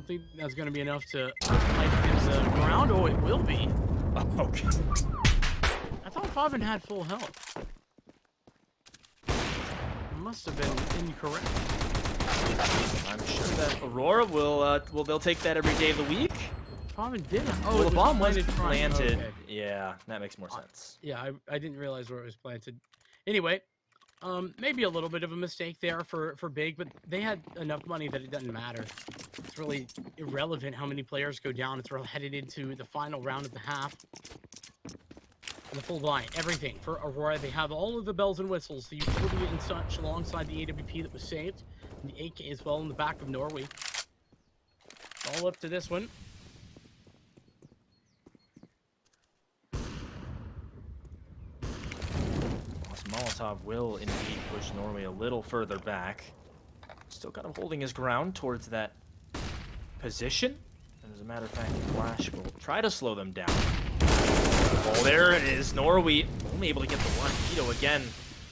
think that's going to be enough to light his ground. Oh, it will be. Okay. I thought Favin had full health. I must have been incorrect. I'm sure that Aurora will they'll take that every day of the week. Favin didn't. Oh, Well, it the bomb was planted. planted. Okay. Yeah, that makes more sense. Yeah, I didn't realize where it was planted. Anyway, maybe a little bit of a mistake there for Big, but they had enough money that it doesn't matter. It's really irrelevant how many players go down. It's headed into the final round of the half. And the full blind, everything for Aurora. They have all of the bells and whistles, the utility and such, alongside the AWP that was saved, and the AK as well in the back of Norway. All up to this one. Molotov will indeed push Norway a little further back. Still kind of holding his ground towards that position. And as a matter of fact, Flash will try to slow them down. Oh, there it is. Norway only able to get the one. Keto again.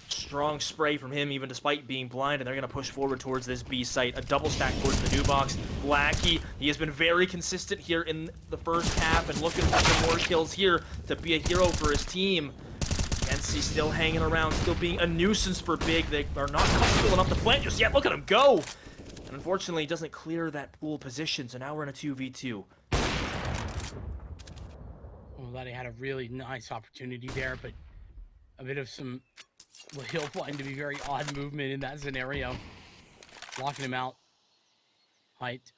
Strong spray from him, even despite being blind, and they're going to push forward towards this B site. A double stack towards the new box. Blackie, he has been very consistent here in the first half and looking for some more kills here to be a hero for his team. NC still hanging around, still being a nuisance for Big. They are not comfortable enough to plant just yet. Look at him go! And unfortunately, he doesn't clear that pool position, so now we're in a 2v2. Well, Laddie had a really nice opportunity there, but a bit of some, what he'll find to be very odd movement in that scenario. Blocking him out. Height.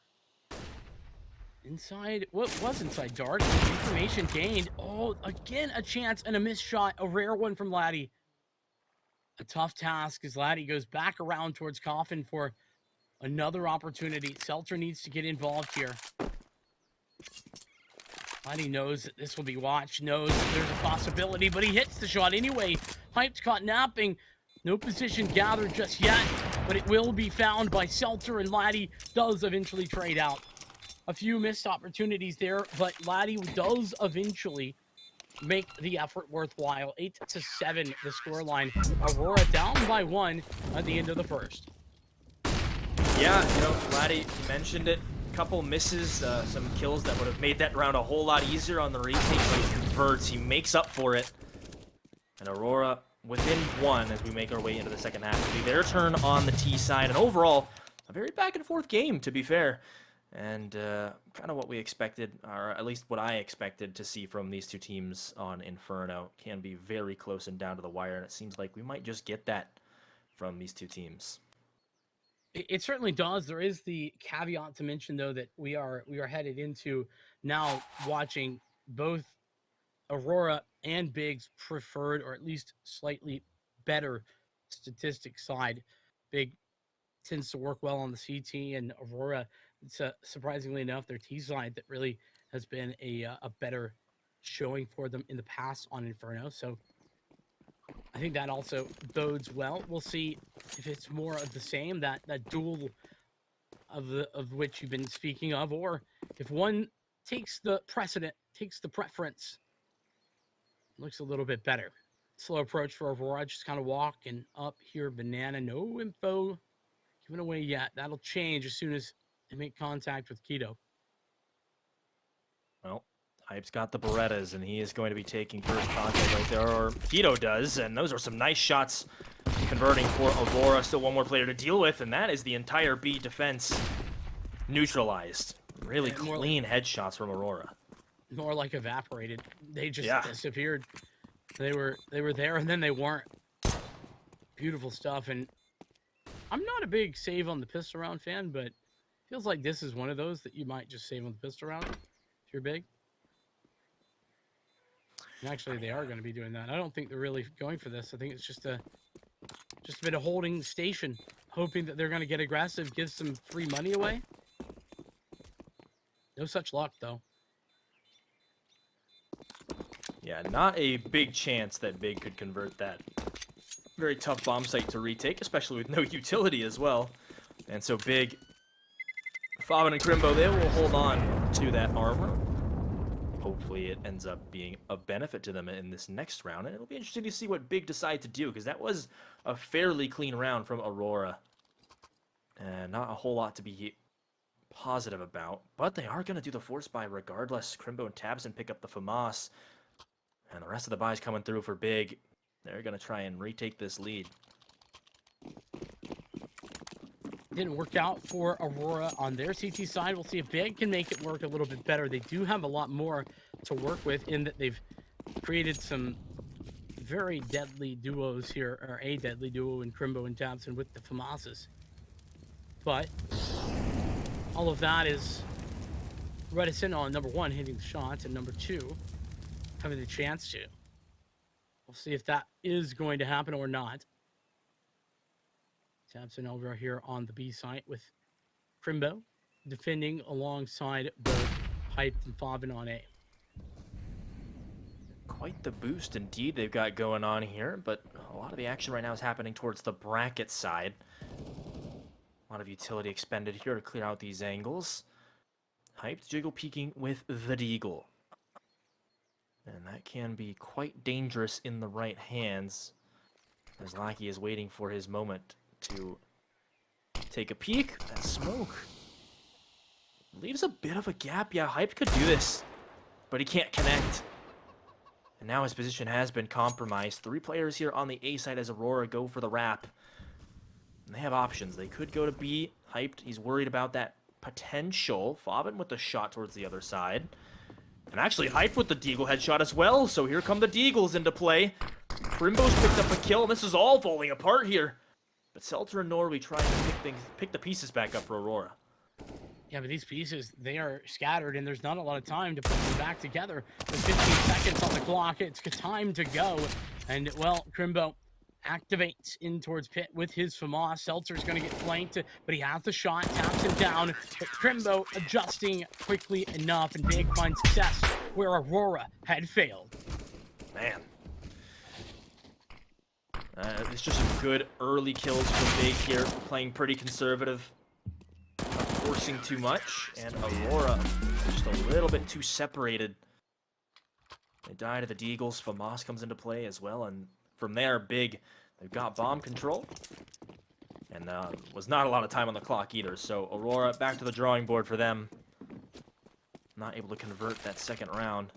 Inside, what was inside Dark? Information gained. Oh, again, a chance and a missed shot. A rare one from Laddie. A tough task as Laddie goes back around towards Coffin for another opportunity. Seltzer needs to get involved here. Laddie knows that this will be watched, knows that there's a possibility, but he hits the shot anyway. Hype's caught napping. No position gathered just yet, but it will be found by Seltzer, and Laddie does eventually trade out. A few missed opportunities there, but Laddie does eventually make the effort worthwhile. 8-7, the scoreline. Aurora down by 1 at the end of the first. Yeah, you know, Laddie mentioned it. Couple misses, some kills that would have made that round a whole lot easier on the retake, but he converts, he makes up for it. And Aurora within 1 as we make our way into the second half. It'll be their turn on the T side, and overall, a very back and forth game, to be fair. And kind of what we expected, or at least what I expected to see from these two teams on Inferno. Can be very close and down to the wire, and it seems like we might just get that from these two teams. It certainly does. There is the caveat to mention, though, that we are headed into now watching both Aurora and Big's preferred, or at least slightly better statistic side. Big tends to work well on the CT, and Aurora, it's surprisingly enough, their T side that really has been a better showing for them in the past on Inferno. So I think that also bodes well. We'll see if it's more of the same, that duel of which you've been speaking of, or if one takes the precedent, takes the preference. Looks a little bit better. Slow approach for Aurora, just kind of walking up here. Banana, no info given away yet. That'll change as soon as they make contact with Keto. Well, Hype's got the Berettas, and he is going to be taking first contact right there, or Keto does, and those are some nice shots converting for Aurora. Still one more player to deal with, and that is the entire B defense neutralized. Really clean headshots from Aurora. More like evaporated. They just disappeared. They were there, and then they weren't. Beautiful stuff, and I'm not a big save on the pistol round fan, but feels like this is one of those that you might just save on the pistol round if you're big. And actually, they are going to be doing that. I don't think they're really going for this. I think it's just a bit of holding station, hoping that they're going to get aggressive, give some free money away. No such luck, though. Yeah, not a big chance that Big could convert that. Very tough bomb site to retake, especially with no utility as well. And so Big, Favin and Crimbo, they will hold on to that armor. Hopefully it ends up being of benefit to them in this next round. And it'll be interesting to see what Big decide to do, because that was a fairly clean round from Aurora. And not a whole lot to be positive about, but they are going to do the force buy regardless. Crimbo and Tabson pick up the FAMAS, and the rest of the buys coming through for Big. They're going to try and retake this lead. Didn't work out for Aurora on their CT side. We'll see if Big can make it work a little bit better. They do have a lot more to work with in that they've created some very deadly duos here, or a deadly duo in Crimbo and Tabson with the FAMASs. But all of that is reticent on number one hitting the shots, and number two having the chance to. We'll see if that is going to happen or not. Tabson over here on the B site with Crimbo defending alongside both Hyped and Favin on A. Quite the boost indeed they've got going on here, but a lot of the action right now is happening towards the bracket side. A lot of utility expended here to clear out these angles. Hyped jiggle peeking with the Deagle. And that can be quite dangerous in the right hands, as Lackey is waiting for his moment to take a peek. That smoke leaves a bit of a gap. Yeah, Hyped could do this, but he can't connect. And now his position has been compromised. 3 players here on the A side as Aurora go for the wrap. And they have options. They could go to B. Hyped, he's worried about that potential. Favin with the shot towards the other side. And actually Hyped with the Deagle headshot as well. So here come the Deagles into play. Crimbo's picked up a kill, and this is all falling apart here. But Selter and Norway trying to pick the pieces back up for Aurora. Yeah, but these pieces, they are scattered, and there's not a lot of time to put them back together. There's 15 seconds on the clock. It's time to go. And, well, Crimbo activates in towards Pit with his FAMAS. Seltzer's going to get flanked, but he has the shot, taps him down. But Crimbo adjusting quickly enough, and Big finds success where Aurora had failed. Man. It's just some good early kills from Big here, playing pretty conservative. Forcing too much, and Aurora just a little bit too separated. They die to the Deagles. FAMAS comes into play as well, and from there, Big, they've got bomb control. And was not a lot of time on the clock either, so Aurora back to the drawing board for them. Not able to convert that second round.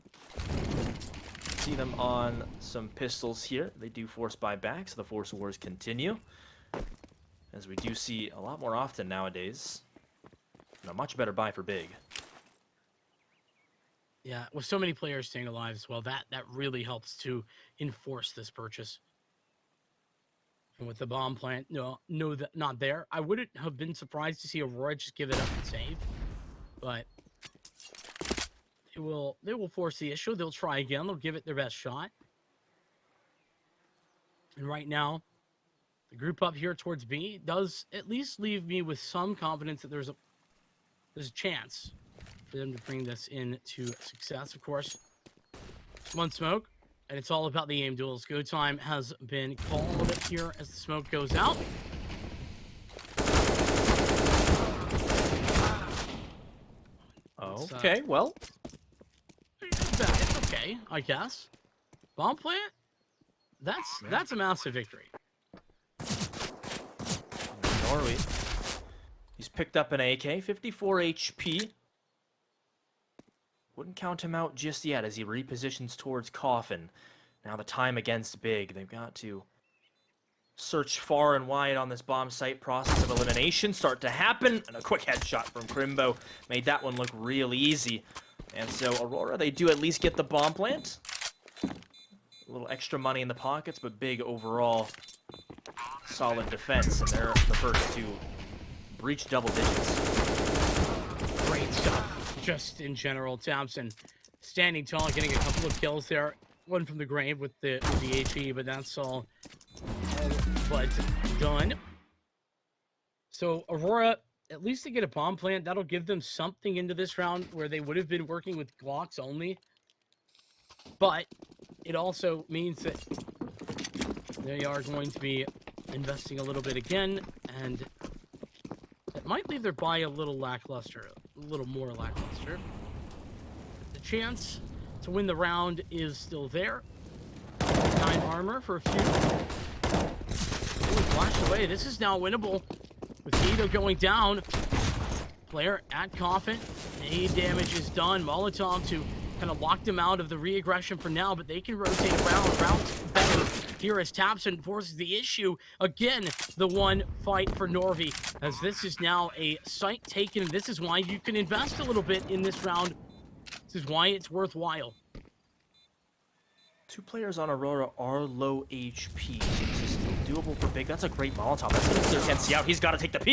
See them on some pistols here. They do force buy back, so the force wars continue. As we do see a lot more often nowadays. And a much better buy for Big. Yeah, with so many players staying alive as well, that really helps to enforce this purchase. And with the bomb plant, not there. I wouldn't have been surprised to see Aurora just give it up and save, but they will force the issue. They'll try again. They'll give it their best shot. And right now, the group up here towards B does at least leave me with some confidence that there's a chance for them to bring this into success. Of course, one smoke, and it's all about the aim duels. Go time has been called here as the smoke goes out. Okay, well. It's okay, I guess. Bomb plant? That's a massive victory. Norway. He's picked up an AK, 54 HP. Wouldn't count him out just yet as he repositions towards Coffin. Now the time against Big. They've got to search far and wide on this bomb site. Process of elimination start to happen. And a quick headshot from Crimbo made that one look real easy. And so Aurora, they do at least get the bomb plant. A little extra money in the pockets, but Big overall solid defense. And they're the first to breach double digits. Great stuff. Just in general, Thompson standing tall, getting a couple of kills there. One from the grave with the HE, but that's all but done. So Aurora, at least they get a bomb plant. That'll give them something into this round where they would have been working with Glocks only. But it also means that they are going to be investing a little bit again, and it might leave their buy a little lackluster, a little more lackluster. The chance to win the round is still there. 9 armor for a few. Ooh, flash away. This is now winnable with Guido going down. Player at Coffin. A damage is done. Molotov to kind of lock them out of the re-aggression for now, but they can rotate around. Routes better here as Tapson forces the issue. Again, the one fight for Norvi, as this is now a site taken. This is why you can invest a little bit in this round. This is why it's worthwhile. 2 players on Aurora are low HP, so this is still doable for Big. That's a great Molotov. That's going to clear Kenzie out. He's got to take the peek.